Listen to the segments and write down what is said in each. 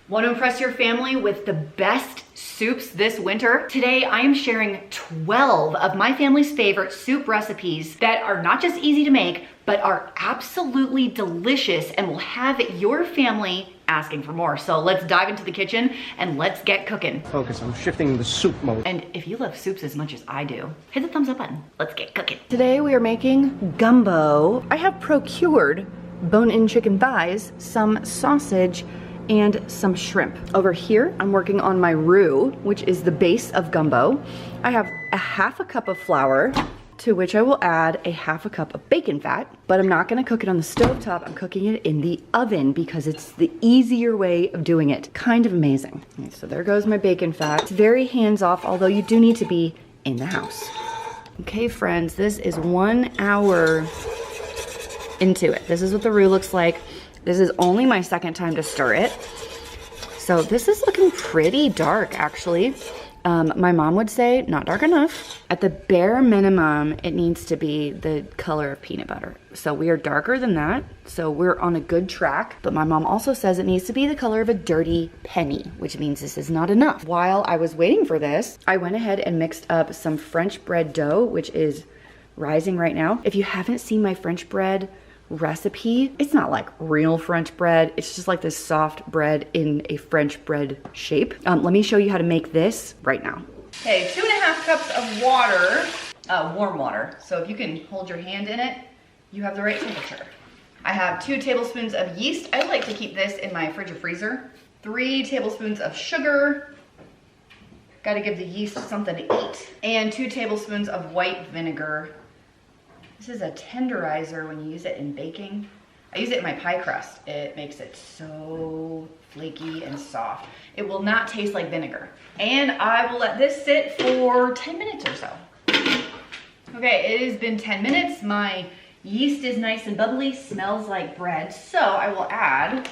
Want to impress your family with the best soups this winter? Today I am sharing 12 of my family's favorite soup recipes that are not just easy to make, but are absolutely delicious and will have your family asking for more. So let's dive into the kitchen and let's get cooking. Focus, I'm shifting the soup mode. And if you love soups as much as I do, hit the thumbs up button. Let's get cooking. Today we are making gumbo. I have procured bone-in chicken thighs, some sausage, and some shrimp. Over here, I'm working on my roux, which is the base of gumbo. I have a half a cup of flour, to which I will add a half a cup of bacon fat, but I'm not gonna cook it on the stovetop. I'm cooking it in the oven because it's the easier way of doing it. Kind of amazing. Okay, so there goes my bacon fat. It's very hands-off, although you do need to be in the house. Okay, friends, this is 1 hour into it. This is what the roux looks like. This is only my second time to stir it. So this is looking pretty dark, actually. My mom would say not dark enough. At the bare minimum, it needs to be the color of peanut butter. So we are darker than that. So we're on a good track. But my mom also says it needs to be the color of a dirty penny, which means this is not enough. While I was waiting for this, I went ahead and mixed up some French bread dough, which is rising right now. If you haven't seen my French bread recipe, it's not like real French bread. It's just like this soft bread in a French bread shape. Let me show you how to make this right now. Okay, 2.5 cups of water, warm water. So if you can hold your hand in it, you have the right temperature. I have 2 tablespoons of yeast. I like to keep this in my fridge or freezer. 3 tablespoons of sugar. Got to give the yeast something to eat. And 2 tablespoons of white vinegar. This is a tenderizer when you use it in baking. I use it in my pie crust. It makes it so flaky and soft. It will not taste like vinegar. And I will let this sit for 10 minutes or so. Okay, it has been 10 minutes. My yeast is nice and bubbly, smells like bread. So I will add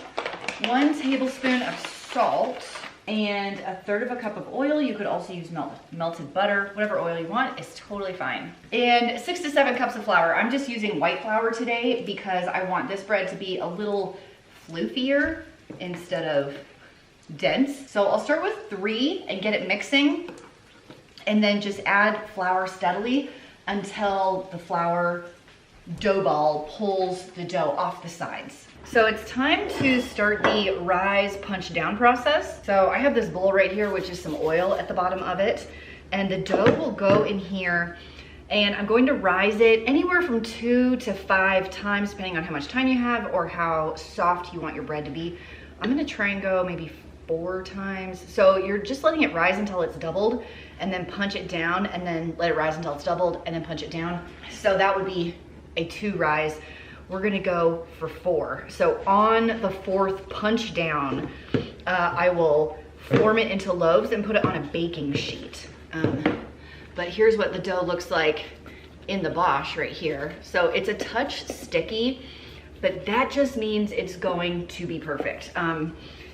1 tablespoon of salt and 1/3 cup of oil. You could also use melted butter, whatever oil you want, is totally fine. And 6 to 7 cups of flour. I'm just using white flour today because I want this bread to be a little floofier instead of dense. So I'll start with 3 and get it mixing, and then just add flour steadily until the flour dough ball pulls the dough off the sides. So it's time to start the rise punch down process. So I have this bowl right here, which is some oil at the bottom of it, and the dough will go in here, and I'm going to rise it anywhere from 2 to 5 times, depending on how much time you have or how soft you want your bread to be. I'm gonna try and go maybe 4 times. So you're just letting it rise until it's doubled, and then punch it down, and then let it rise until it's doubled, and then punch it down. So that would be a 2 rise. We're gonna go for 4. So on the 4th punch down, I will form it into loaves and put it on a baking sheet. But here's what the dough looks like in the bosh right here. So it's a touch sticky, but that just means it's going to be perfect.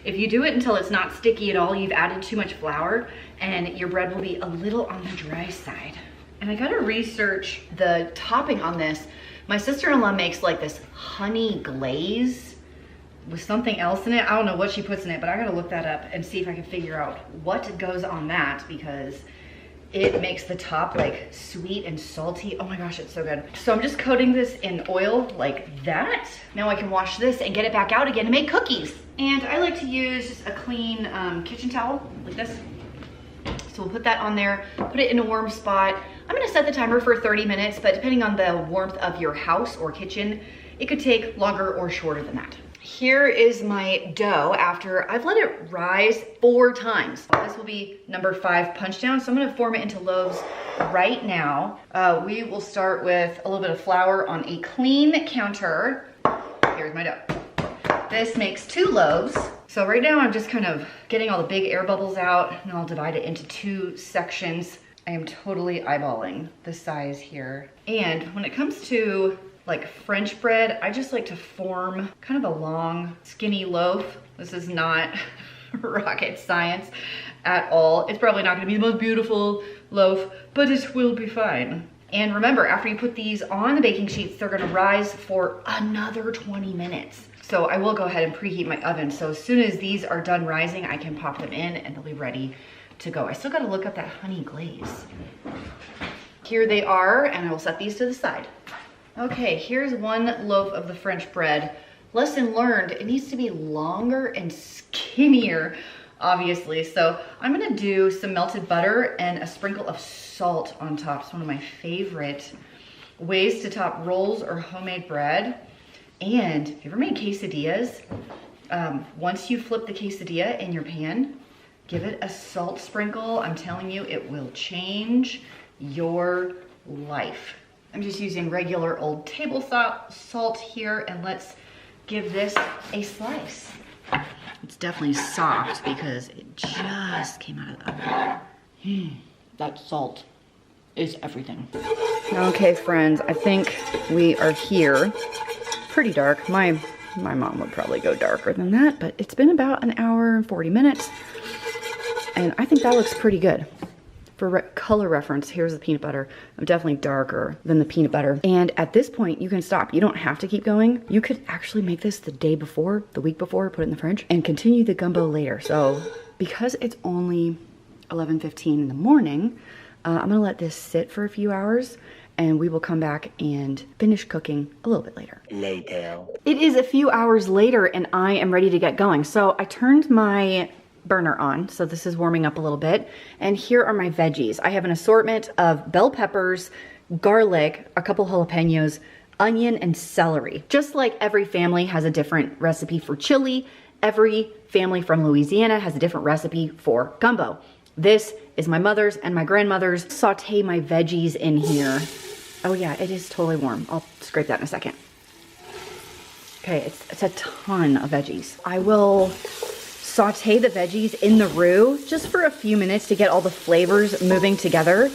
If you do it until it's not sticky at all, you've added too much flour and your bread will be a little on the dry side. And I gotta research the topping on this. My sister-in-law makes like this honey glaze with something else in it. I don't know what she puts in it, but I gotta look that up and see if I can figure out what goes on that, because it makes the top like sweet and salty. Oh my gosh, it's so good. So I'm just coating this in oil like that. Now I can wash this and get it back out again to make cookies. And I like to use just a clean kitchen towel like this. So we'll put that on there, put it in a warm spot. I'm gonna set the timer for 30 minutes, but depending on the warmth of your house or kitchen, it could take longer or shorter than that. Here is my dough after I've let it rise 4 times. This will be number 5 punch down. So I'm gonna form it into loaves right now. We will start with a little bit of flour on a clean counter. Here's my dough. This makes 2 loaves. So right now I'm just kind of getting all the big air bubbles out, and I'll divide it into 2 sections. I am totally eyeballing the size here. And when it comes to like French bread, I just like to form kind of a long, skinny loaf. This is not rocket science at all. It's probably not gonna be the most beautiful loaf, but it will be fine. And remember, after you put these on the baking sheets, they're gonna rise for another 20 minutes. So I will go ahead and preheat my oven. So as soon as these are done rising, I can pop them in and they'll be ready to go. I still gotta look up that honey glaze. Here they are, and I will set these to the side. Okay, here's one loaf of the French bread. Lesson learned, it needs to be longer and skinnier, obviously. So I'm gonna do some melted butter and a sprinkle of salt on top. It's one of my favorite ways to top rolls or homemade bread. And have you ever made quesadillas? Once you flip the quesadilla in your pan, give it a salt sprinkle. I'm telling you, it will change your life. I'm just using regular old table salt here, and let's give this a slice. It's definitely soft because it just came out of the oven. That salt is everything. Okay, friends, I think we are here. Pretty dark. My mom would probably go darker than that, but it's been about an hour and 40 minutes, and I think that looks pretty good. For color reference, here's the peanut butter. I'm definitely darker than the peanut butter. And at this point, you can stop. You don't have to keep going. You could actually make this the day before, the week before, put it in the fridge, and continue the gumbo later. So because it's only 11:15 in the morning, I'm gonna let this sit for a few hours, and we will come back and finish cooking a little bit later. It is a few hours later, and I am ready to get going. So I turned my burner on, so this is warming up a little bit, and here are my veggies. I have an assortment of bell peppers, garlic, a couple jalapenos, onion, and celery. Just like every family has a different recipe for chili, every family from Louisiana has a different recipe for gumbo. This is my mother's and my grandmother's. Saute my veggies in here. Oh yeah, it is totally warm. I'll scrape that in a second. Okay, it's a ton of veggies. I will saute the veggies in the roux just for a few minutes to get all the flavors moving together.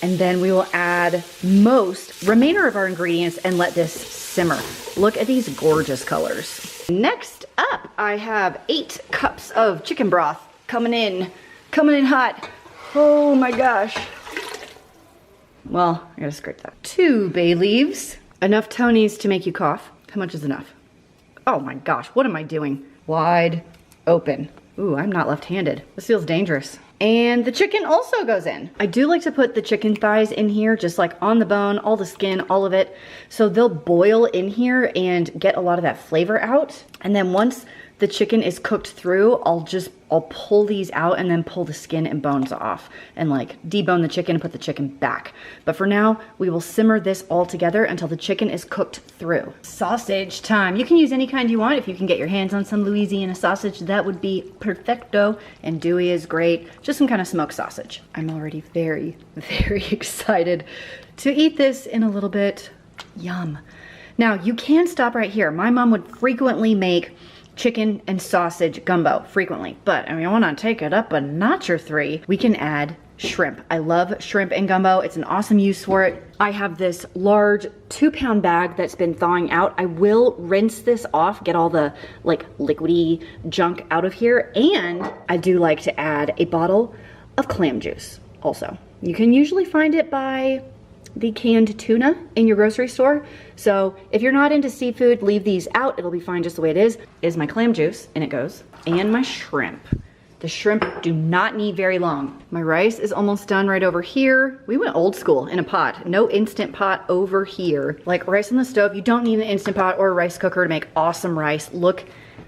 And then we will add remainder of our ingredients and let this simmer. Look at these gorgeous colors. Next up, I have 8 cups of chicken broth coming in hot. Oh my gosh. Well, I gotta scrape that. 2 bay leaves, enough Tonys to make you cough. How much is enough? Oh my gosh, what am I doing? Wide open. Ooh, I'm not left-handed. This feels dangerous. And the chicken also goes in. I do like to put the chicken thighs in here, just like on the bone, all the skin, all of it. So they'll boil in here and get a lot of that flavor out. And then once the chicken is cooked through, I'll pull these out and then pull the skin and bones off and like debone the chicken and put the chicken back. But for now, we will simmer this all together until the chicken is cooked through. Sausage time. You can use any kind you want. If you can get your hands on some Louisiana sausage, that would be perfecto. And Dewey is great. Just some kind of smoked sausage. I'm already very, very excited to eat this in a little bit. Yum. Now, you can stop right here. My mom would frequently make chicken and sausage gumbo, frequently. But I mean, I wanna take it up a notch or 3. We can add shrimp. I love shrimp in gumbo. It's an awesome use for it. I have this large 2-pound bag that's been thawing out. I will rinse this off, get all the like liquidy junk out of here. And I do like to add a bottle of clam juice also. You can usually find it by the canned tuna in your grocery store. So if you're not into seafood, leave these out. It'll be fine just the way it is my clam juice, and it goes, and my shrimp. The shrimp do not need very long. My rice is almost done right over here. We went old school in a pot. No Instant Pot over here. Like rice on the stove, you don't need an Instant Pot or a rice cooker to make awesome rice. Look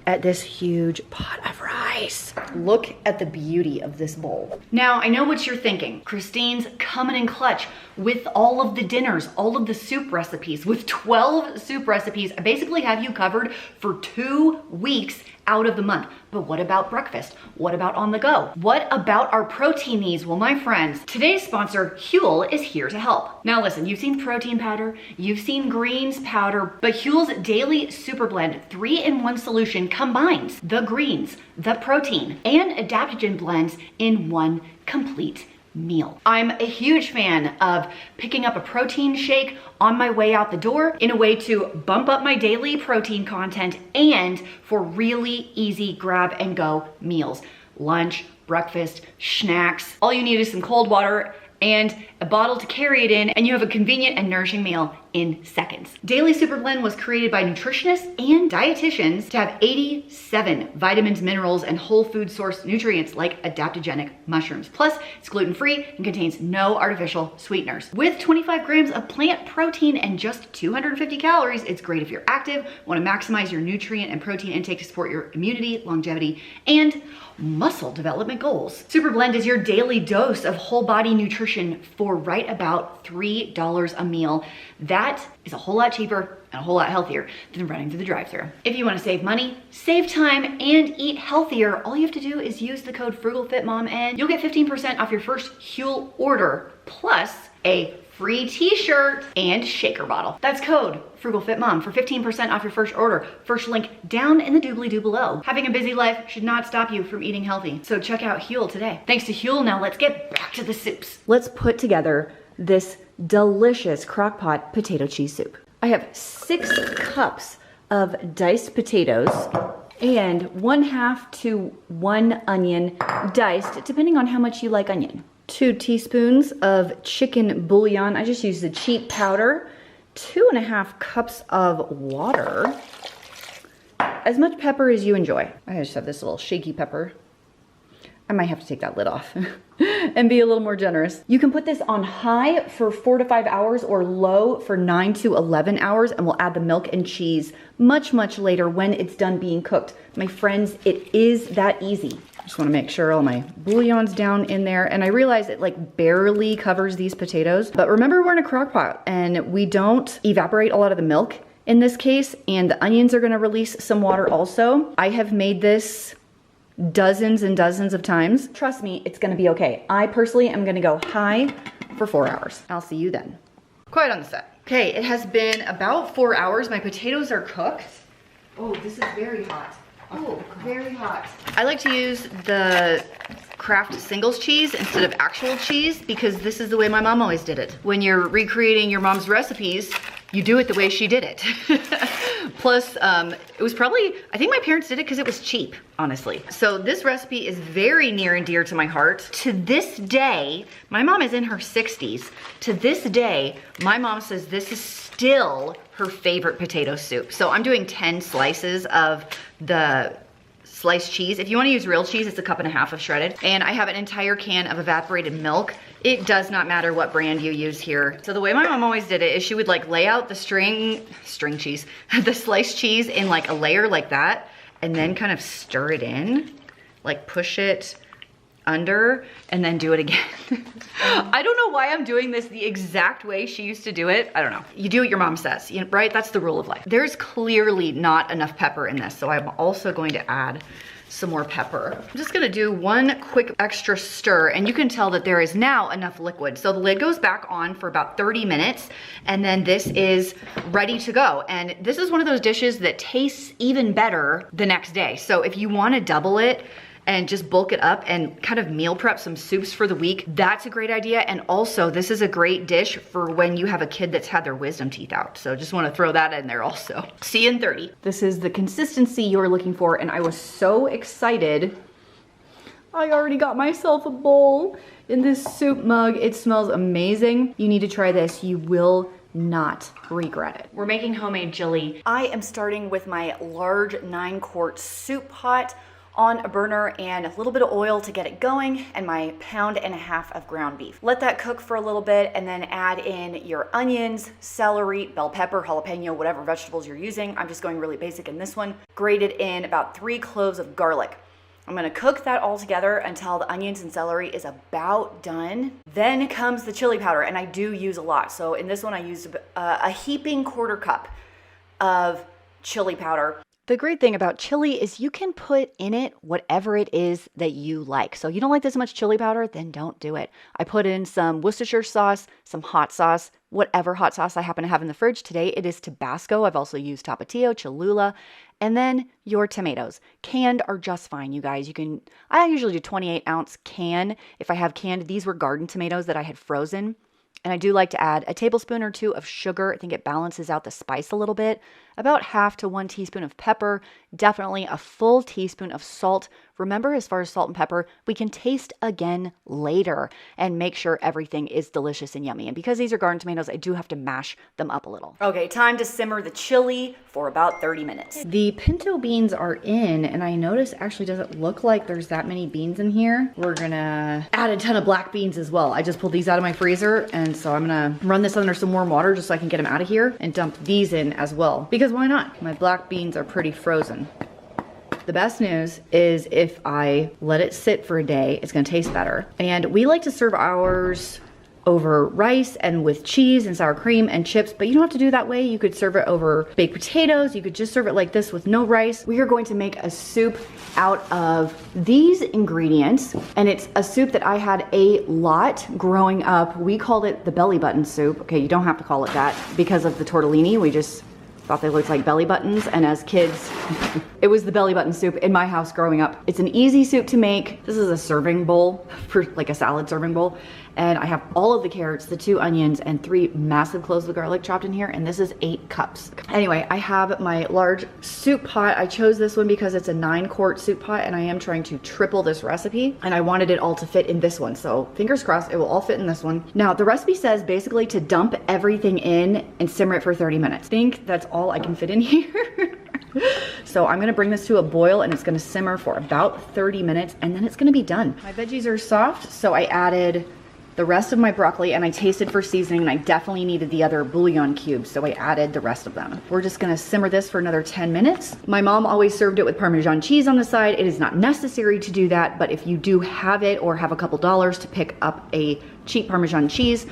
at this huge pot of rice. Look at the beauty of this bowl. Now, I know what you're thinking. Christine's coming in clutch with all of the dinners, all of the soup recipes. With 12 soup recipes, I basically have you covered for 2 weeks out of the month. But what about breakfast? What about on the go? What about our protein needs? Well, my friends, today's sponsor, Huel, is here to help. Now listen, you've seen protein powder, you've seen greens powder, but Huel's Daily Super Blend 3-in-1 solution combines the greens, the protein, and adaptogen blends in one complete meal. I'm a huge fan of picking up a protein shake on my way out the door in a way to bump up my daily protein content and for really easy grab and go meals. Lunch, breakfast, snacks. All you need is some cold water and a bottle to carry it in, and you have a convenient and nourishing meal in seconds. Daily Super Blend was created by nutritionists and dietitians to have 87 vitamins, minerals, and whole food source nutrients like adaptogenic mushrooms. Plus, it's gluten-free and contains no artificial sweeteners. With 25 grams of plant protein and just 250 calories, it's great if you're active, want to maximize your nutrient and protein intake to support your immunity, longevity, and muscle development goals. Super Blend is your daily dose of whole body nutrition for right about $3 a meal. That is a whole lot cheaper and a whole lot healthier than running through the drive-thru. If you want to save money, save time, and eat healthier, all you have to do is use the code FrugalFitMom and you'll get 15% off your first Huel order, plus a free t-shirt and shaker bottle. That's code FrugalFitMom for 15% off your first order. First link down in the doobly-doo below. Having a busy life should not stop you from eating healthy. So check out Huel today. Thanks to Huel, now let's get back to the soups. Let's put together this delicious crock-pot potato cheese soup. I have 6 cups of diced potatoes and 1/2 to 1 onion diced, depending on how much you like onion. 2 teaspoons of chicken bouillon. I just use the cheap powder. 2.5 cups of water. As much pepper as you enjoy. I just have this little shaky pepper. I might have to take that lid off and be a little more generous. You can put this on high for 4 to 5 hours or low for 9 to 11 hours, and we'll add the milk and cheese much, much later when it's done being cooked. My friends, it is that easy. Just want to make sure all my bouillon's down in there, and I realize it like barely covers these potatoes, but remember we're in a crock pot and we don't evaporate a lot of the milk in this case, and the onions are going to release some water also. I have made this dozens and dozens of times. Trust me, it's gonna be okay. I personally am gonna go high for 4 hours. I'll see you then. Quiet on the set. Okay, it has been about 4 hours. My potatoes are cooked. Oh, this is very hot. Oh, very hot. I like to use the Kraft singles cheese instead of actual cheese because this is the way my mom always did it. When you're recreating your mom's recipes, you do it the way she did it. Plus, it was probably, I think my parents did it because it was cheap, honestly. So this recipe is very near and dear to my heart. To this day, my mom is in her 60s. To this day, my mom says this is still her favorite potato soup. So I'm doing 10 slices of the sliced cheese. If you want to use real cheese, it's 1.5 cups of shredded. And I have an entire can of evaporated milk. It does not matter what brand you use here. So the way my mom always did it is she would like lay out the string cheese, the sliced cheese in like a layer like that, and then kind of stir it in, like push it under and then do it again. I don't know why I'm doing this the exact way she used to do it. I don't know. You do what your mom says, right? That's the rule of life. There's clearly not enough pepper in this, so I'm also going to add some more pepper. I'm just gonna do 1 quick extra stir, and you can tell that there is now enough liquid. So the lid goes back on for about 30 minutes, and then this is ready to go. And this is one of those dishes that tastes even better the next day. So if you wanna double it, and just bulk it up and kind of meal prep some soups for the week, that's a great idea. And also, this is a great dish for when you have a kid that's had their wisdom teeth out. So just wanna throw that in there also. See you in 30. This is the consistency you're looking for, and I was so excited. I already got myself a bowl in this soup mug. It smells amazing. You need to try this. You will not regret it. We're making homemade chili. I am starting with my large 9-quart soup pot on a burner and a little bit of oil to get it going, and my 1.5 pounds of ground beef. Let that cook for a little bit and then add in your onions, celery, bell pepper, jalapeno, whatever vegetables you're using. I'm just going really basic in this one. Grated in about 3 cloves of garlic. I'm gonna cook that all together until the onions and celery is about done. Then comes the chili powder, and I do use a lot. So in this one I used a heaping 1/4 cup of chili powder. The great thing about chili is you can put in it whatever it is that you like. So you don't like this much chili powder, then don't do it. I put in some Worcestershire sauce, some hot sauce, whatever hot sauce I happen to have in the fridge. Today it is Tabasco. I've also used Tapatio, Cholula, and then your tomatoes. Canned are just fine, you guys. I usually do 28-ounce can. If I have canned, these were garden tomatoes that I had frozen. And I do like to add a tablespoon or 2 of sugar. I think it balances out the spice a little bit. about half to 1 teaspoon of pepper, definitely a full teaspoon of salt. Remember, as far as salt and pepper, we can taste again later and make sure everything is delicious and yummy. And because these are garden tomatoes, I do have to mash them up a little. Okay, time to simmer the chili for about 30 minutes. The pinto beans are in, and I notice actually doesn't look like there's that many beans in here. We're gonna add a ton of black beans as well. I just pulled these out of my freezer, and so I'm gonna run this under some warm water just so I can get them out of here and dump these in as well. Because why not? My black beans are pretty frozen. The best news is if I let it sit for a day, it's gonna taste better. And we like to serve ours over rice and with cheese and sour cream and chips, but you don't have to do that way. You could serve it over baked potatoes. You could just serve it like this with no rice. We are going to make a soup out of these ingredients, and it's a soup that I had a lot growing up. We called it the belly button soup. Okay, you don't have to call it that because of the tortellini. We just thought they looked like belly buttons, and as kids, it was the belly button soup in my house growing up. It's an easy soup to make. This is a serving bowl, for like a salad serving bowl, and I have all of the carrots, the 2 onions, and 3 massive cloves of garlic chopped in here, and this is 8 cups. Anyway, I have my large soup pot. I chose this one because it's a 9-quart soup pot, and I am trying to triple this recipe, and I wanted it all to fit in this one, so fingers crossed it will all fit in this one. Now, the recipe says basically to dump everything in and simmer it for 30 minutes. I think that's all I can fit in here. So I'm gonna bring this to a boil, and it's gonna simmer for about 30 minutes, and then it's gonna be done. My veggies are soft, so I added the rest of my broccoli, and I tasted for seasoning, and I definitely needed the other bouillon cubes, so I added the rest of them. We're just gonna simmer this for another 10 minutes. My mom always served it with Parmesan cheese on the side. It is not necessary to do that, but if you do have it or have a couple dollars to pick up a cheap Parmesan cheese,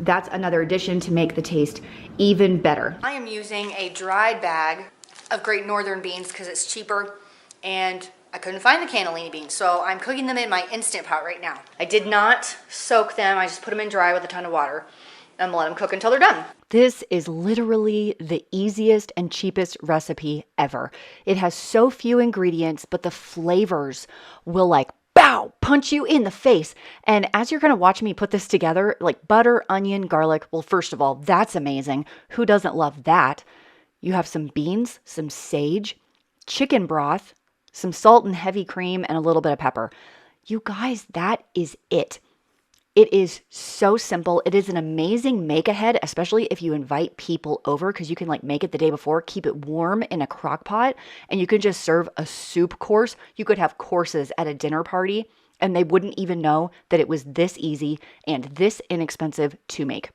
that's another addition to make the taste even better. I am using a dried bag of Great Northern beans because it's cheaper, and I couldn't find the cannellini beans, so I'm cooking them in my Instant Pot right now. I did not soak them. I just put them in dry with a ton of water and let them cook until they're done. This is literally the easiest and cheapest recipe ever. It has so few ingredients, but the flavors will like bow, punch you in the face. And as you're gonna watch me put this together, like butter, onion, garlic, well, first of all, that's amazing. Who doesn't love that? You have some beans, some sage, chicken broth, some salt and heavy cream, and a little bit of pepper. You guys, that is it. It is so simple. It is an amazing make ahead, especially if you invite people over, because you can like make it the day before, keep it warm in a crock pot, and you can just serve a soup course. You could have courses at a dinner party, and they wouldn't even know that it was this easy and this inexpensive to make.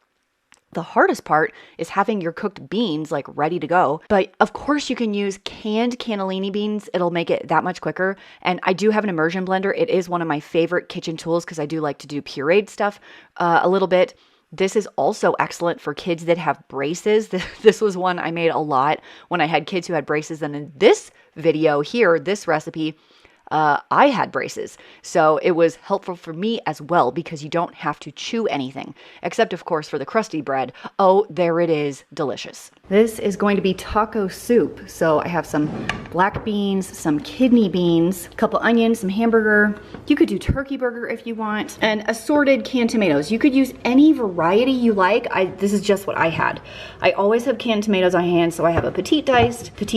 The hardest part is having your cooked beans like ready to go. But of course you can use canned cannellini beans. It'll make it that much quicker. And I do have an immersion blender. It is one of my favorite kitchen tools because I do like to do pureed stuff a little bit. This is also excellent for kids that have braces. This was one I made a lot when I had kids who had braces. And in this video here, this recipe, I had braces. So it was helpful for me as well because you don't have to chew anything, except of course for the crusty bread. Oh, there it is, delicious. This is going to be taco soup. So I have some black beans, some kidney beans, a couple onions, some hamburger. You could do turkey burger if you want, and assorted canned tomatoes. You could use any variety you like. This is just what I had. I always have canned tomatoes on hand, so I have a petite diced with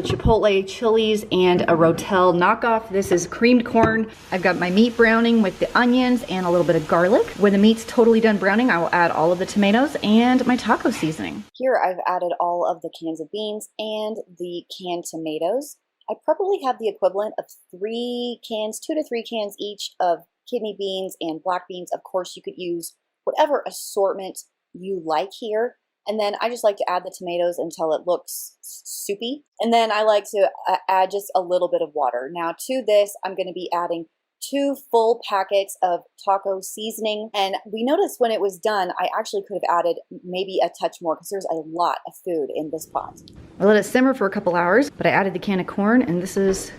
chipotle, chilies, and a Rotel knockoff. This is creamed corn. I've got my meat browning with the onions and a little bit of garlic. When the meat's totally done browning, I will add all of the tomatoes and my taco seasoning. Here I've added all of the cans of beans and the canned tomatoes. I probably have the equivalent of 2 to 3 cans each of kidney beans and black beans. Of course, you could use whatever assortment you like here. And then I just like to add the tomatoes until it looks soupy. And then I like to add just a little bit of water. Now to this, I'm going to be adding 2 full packets of taco seasoning. And we noticed when it was done, I actually could have added maybe a touch more because there's a lot of food in this pot. I let it simmer for a couple hours, but I added the can of corn, and this is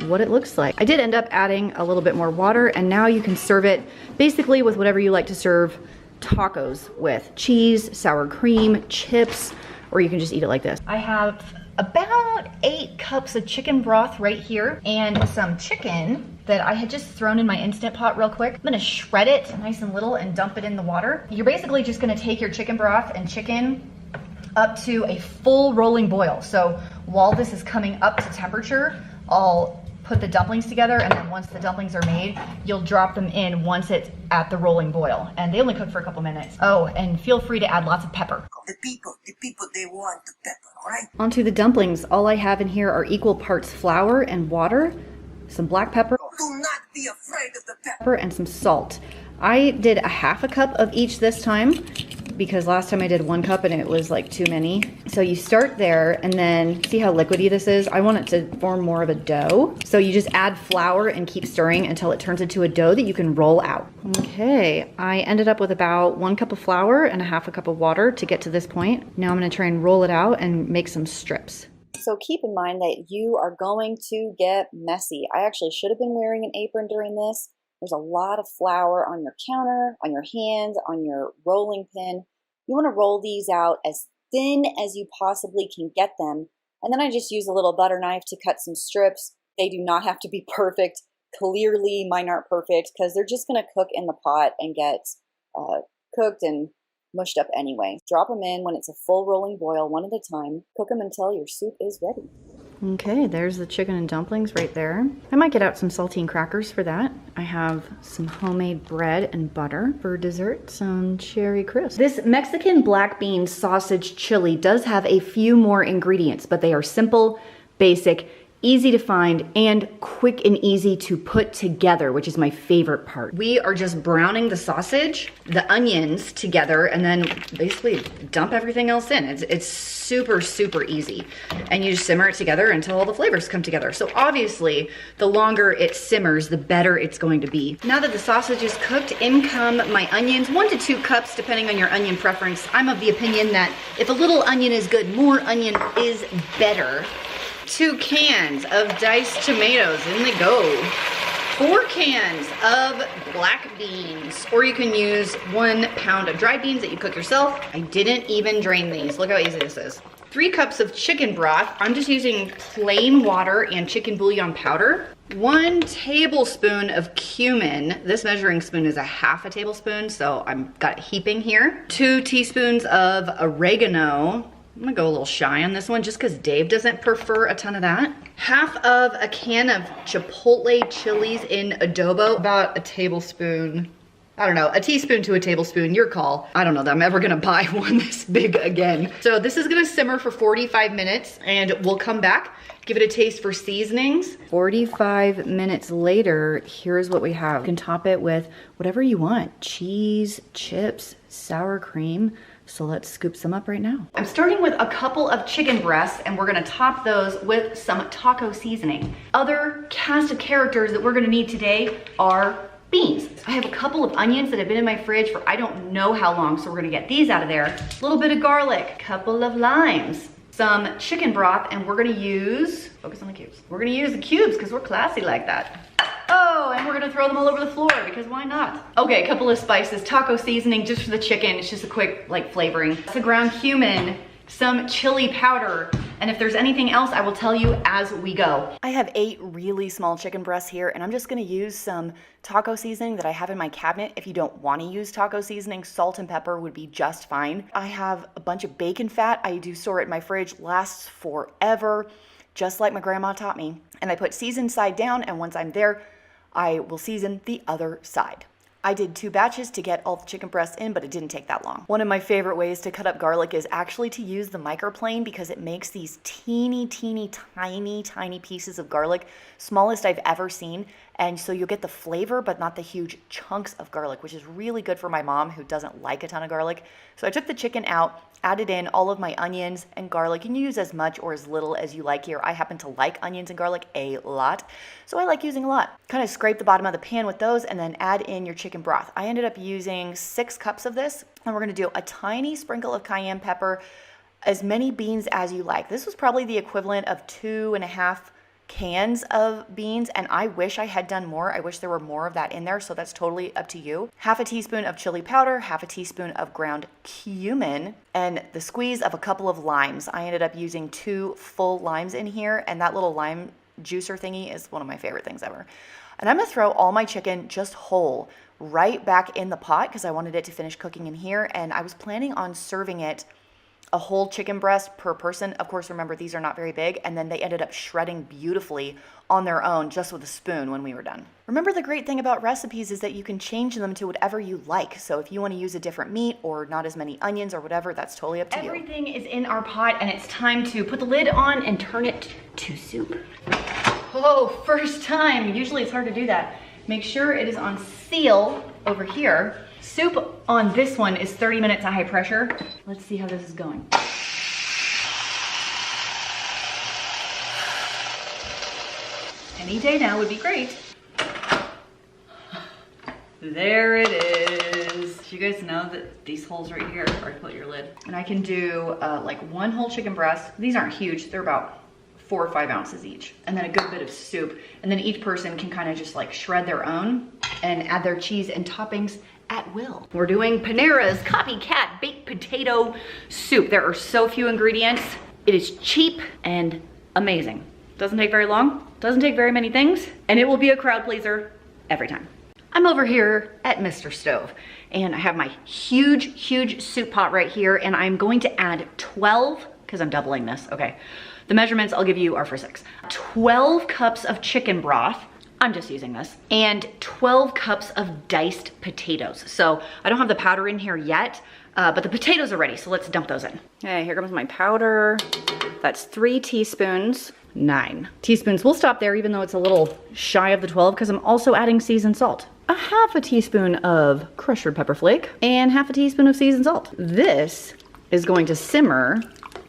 what it looks like. I did end up adding a little bit more water, and now you can serve it basically with whatever you like to serve tacos with. Cheese, sour cream, chips, or you can just eat it like this. I have about 8 cups of chicken broth right here and some chicken that I had just thrown in my Instant Pot real quick. I'm gonna shred it nice and little and dump it in the water. You're basically just gonna take your chicken broth and chicken, up to a full rolling boil. So while this is coming up to temperature, I'll put the dumplings together, and then once the dumplings are made, you'll drop them in once it's at the rolling boil. And they only cook for a couple minutes. Oh, and feel free to add lots of pepper. The people, they want the pepper, all right? Onto the dumplings. All I have in here are equal parts flour and water, some black pepper, Do not be afraid of the pepper. and some salt. I did a half a cup of each this time because last time I did 1 cup and it was like too many. So you start there, and then see how liquidy this is? I want it to form more of a dough. So you just add flour and keep stirring until it turns into a dough that you can roll out. Okay, I ended up with about 1 cup of flour and a half a cup of water to get to this point. Now I'm gonna try and roll it out and make some strips. So keep in mind that you are going to get messy. I actually should have been wearing an apron during this. There's a lot of flour on your counter, on your hands, on your rolling pin. You want to roll these out as thin as you possibly can get them. And then I just use a little butter knife to cut some strips. They do not have to be perfect. Clearly mine aren't perfect because they're just going to cook in the pot and get cooked and mushed up anyway. Drop them in when it's a full rolling boil, one at a time. Cook them until your soup is ready. Okay, there's the chicken and dumplings right there. I might get out some saltine crackers for that. I have some homemade bread and butter. For dessert, some cherry crisp. This Mexican black bean sausage chili does have a few more ingredients, but they are simple, basic, easy to find, and quick and easy to put together, which is my favorite part. We are just browning the sausage, the onions together, and then basically dump everything else in. It's super, super easy. And you just simmer it together until all the flavors come together. So obviously, the longer it simmers, the better it's going to be. Now that the sausage is cooked, in come my onions, 1 to 2 cups, depending on your onion preference. I'm of the opinion that if a little onion is good, more onion is better. 2 cans of diced tomatoes, in they go. 4 cans of black beans, or you can use 1 pound of dried beans that you cook yourself. I didn't even drain these. Look how easy this is. 3 cups of chicken broth. I'm just using plain water and chicken bouillon powder. 1 tablespoon of cumin. This measuring spoon is a half a tablespoon, so I've got heaping here. 2 teaspoons of oregano. I'm gonna go a little shy on this one just because Dave doesn't prefer a ton of that. Half of a can of chipotle chilies in adobo. About a tablespoon. I don't know, a teaspoon to a tablespoon, your call. I don't know that I'm ever gonna buy one this big again. So this is gonna simmer for 45 minutes and we'll come back, give it a taste for seasonings. 45 minutes later, here's what we have. You can top it with whatever you want. Cheese, chips, sour cream. So let's scoop some up right now. I'm starting with a couple of chicken breasts and we're gonna top those with some taco seasoning. Other cast of characters that we're gonna need today are beans. I have a couple of onions that have been in my fridge for I don't know how long, so we're gonna get these out of there. A little bit of garlic, couple of limes, some chicken broth, and we're gonna use, focus on the cubes. We're gonna use the cubes because we're classy like that. Oh, and we're gonna throw them all over the floor because why not? Okay, a couple of spices, taco seasoning just for the chicken. It's just a quick like flavoring. Some ground cumin, some chili powder, and if there's anything else, I will tell you as we go. I have 8 really small chicken breasts here, and I'm just gonna use some taco seasoning that I have in my cabinet. If you don't wanna use taco seasoning, salt and pepper would be just fine. I have a bunch of bacon fat. I do store it in my fridge, lasts forever, just like my grandma taught me. And I put seasoned side down, and once I'm there, I will season the other side. I did 2 batches to get all the chicken breasts in, but it didn't take that long. One of my favorite ways to cut up garlic is actually to use the microplane because it makes these teeny tiny pieces of garlic, smallest I've ever seen. And so you'll get the flavor, but not the huge chunks of garlic, which is really good for my mom who doesn't like a ton of garlic. So I took the chicken out, added in all of my onions and garlic. You can use as much or as little as you like here. I happen to like onions and garlic a lot, so I like using a lot. Kind of scrape the bottom of the pan with those and then add in your chicken broth. I ended up using 6 cups of this, and we're gonna do a tiny sprinkle of cayenne pepper, as many beans as you like. This was probably the equivalent of 2.5 cans of beans, and I wish I had done more. I wish there were more of that in there, so that's totally up to you. Half a teaspoon of chili powder, half a teaspoon of ground cumin, and the squeeze of a couple of limes. I ended up using 2 full limes in here, and that little lime juicer thingy is one of my favorite things ever. And I'm gonna throw all my chicken just whole right back in the pot because I wanted it to finish cooking in here, and I was planning on serving it a whole chicken breast per person. Of course, remember, these are not very big. And then they ended up shredding beautifully on their own just with a spoon when we were done. Remember, the great thing about recipes is that you can change them to whatever you like. So if you want to use a different meat or not as many onions or whatever, that's totally up to you. Everything is in our pot and it's time to put the lid on and turn it to soup. Oh, first time. Usually it's hard to do that. Make sure it is on seal over here. Soup on this one is 30 minutes at high pressure. Let's see how this is going. Any day now would be great. There it is. You guys know that these holes right here are where to put your lid. And I can do like one whole chicken breast. These aren't huge, they're about 4 or 5 ounces each. And then a good bit of soup. And then each person can kind of just like shred their own and add their cheese and toppings at will. We're doing Panera's Copycat Baked Potato Soup. There are so few ingredients. It is cheap and amazing. Doesn't take very long, doesn't take very many things, and it will be a crowd pleaser every time. I'm over here at Mr. Stove, and I have my huge soup pot right here, and I'm going to add 12, because I'm doubling this, okay. The measurements I'll give you are for 6. 12 cups of chicken broth. I'm just using this. And 12 cups of diced potatoes. So I don't have the powder in here yet, but the potatoes are ready, so let's dump those in. Okay, here comes my powder. That's 3 teaspoons, 9 teaspoons. We'll stop there even though it's a little shy of the 12 because I'm also adding seasoned salt. A half a teaspoon of crushed red pepper flake and half a teaspoon of seasoned salt. This is going to simmer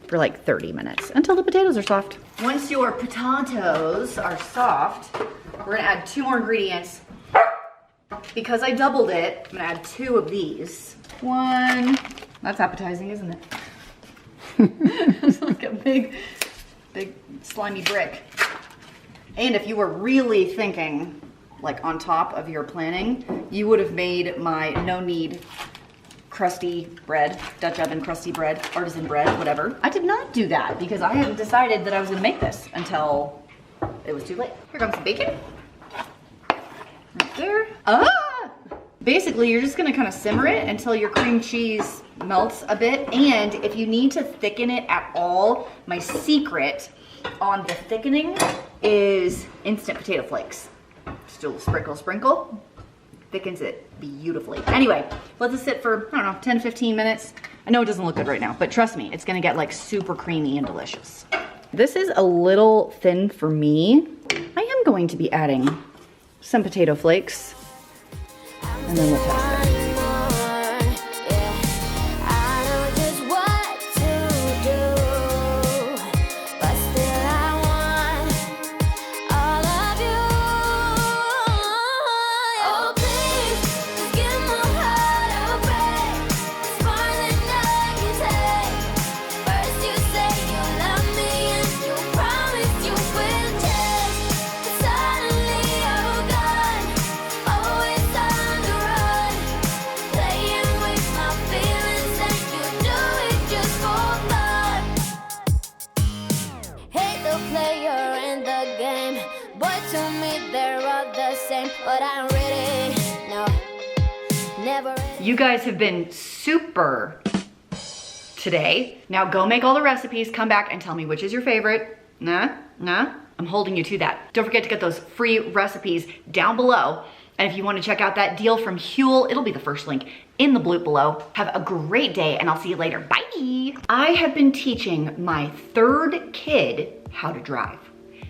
for like 30 minutes until the potatoes are soft. Once your potatoes are soft, we're gonna add 2 more ingredients. Because I doubled it, I'm gonna add 2 of these. 1, that's appetizing, isn't it? It's like a big slimy brick. And if you were really thinking, like on top of your planning, you would have made my no-knead crusty bread, Dutch oven crusty bread, artisan bread, whatever. I did not do that because I hadn't decided that I was gonna make this until it was too late. Here comes the bacon. Right there. Ah! Basically, you're just gonna kind of simmer it until your cream cheese melts a bit. And if you need to thicken it at all, my secret on the thickening is instant potato flakes. Just a little sprinkle. Thickens it beautifully. Anyway, let this sit for, I don't know, 10, 15 minutes. I know it doesn't look good right now, but trust me, it's gonna get like super creamy and delicious. This is a little thin for me. I am going to be adding some potato flakes and then we'll test it. You guys have been super today. Now go make all the recipes, come back and tell me which is your favorite. Nah, I'm holding you to that. Don't forget to get those free recipes down below. And if you want to check out that deal from Huel, it'll be the first link in the bloop below. Have a great day and I'll see you later. Bye. I have been teaching my 3rd kid how to drive.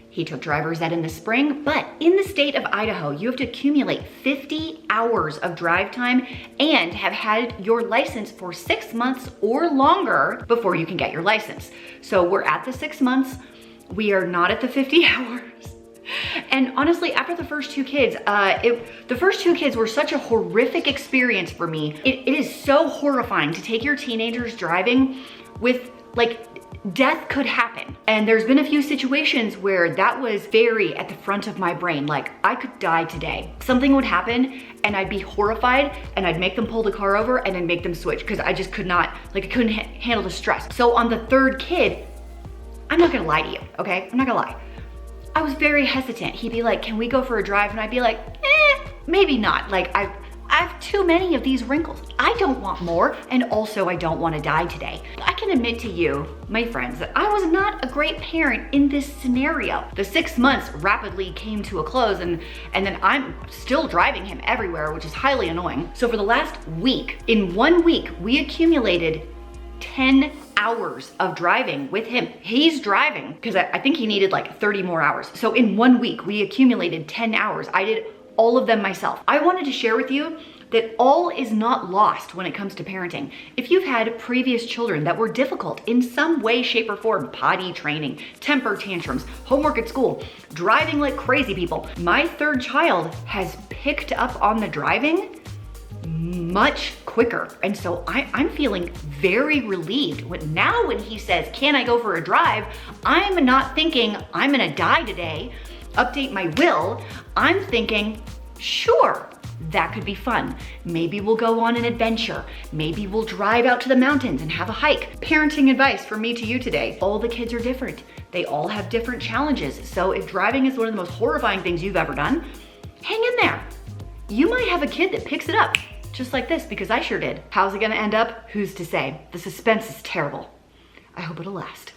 He took driver's ed in the spring, but in the state of Idaho, you have to accumulate 50 hours of drive time and have had your license for 6 months or longer before you can get your license. So we're at the 6 months. We are not at the 50 hours. And honestly, after the first 2 kids, the first 2 kids were such a horrific experience for me. It is so horrifying to take your teenagers driving with like, death could happen. And there's been a few situations where that was very at the front of my brain. Like I could die today. Something would happen and I'd be horrified and I'd make them pull the car over and then make them switch because I just could not, like I couldn't handle the stress. So on the 3rd kid, I'm not gonna lie to you, okay? I'm not gonna lie. I was very hesitant. He'd be like, can we go for a drive? And I'd be like, maybe not. Like I I have too many of these wrinkles. I don't want more, and also I don't want to die today. I can admit to you, my friends, that I was not a great parent in this scenario. The 6 months rapidly came to a close, and then I'm still driving him everywhere, which is highly annoying. So for the last week, in 1 week, we accumulated 10 hours of driving with him. He's driving because I think he needed like 30 more hours. So in 1 week, we accumulated 10 hours. I did all of them myself. I wanted to share with you that all is not lost when it comes to parenting. If you've had previous children that were difficult in some way, shape, or form, potty training, temper tantrums, homework at school, driving like crazy people, my third child has picked up on the driving much quicker. And so I'm feeling very relieved. Now when he says, can I go for a drive? I'm not thinking I'm gonna die today, update my will. I'm thinking, sure, that could be fun. Maybe we'll go on an adventure. Maybe we'll drive out to the mountains and have a hike. Parenting advice from me to you today. All the kids are different. They all have different challenges. So if driving is one of the most horrifying things you've ever done, hang in there. You might have a kid that picks it up just like this, because I sure did. How's it gonna end up? Who's to say? The suspense is terrible. I hope it'll last.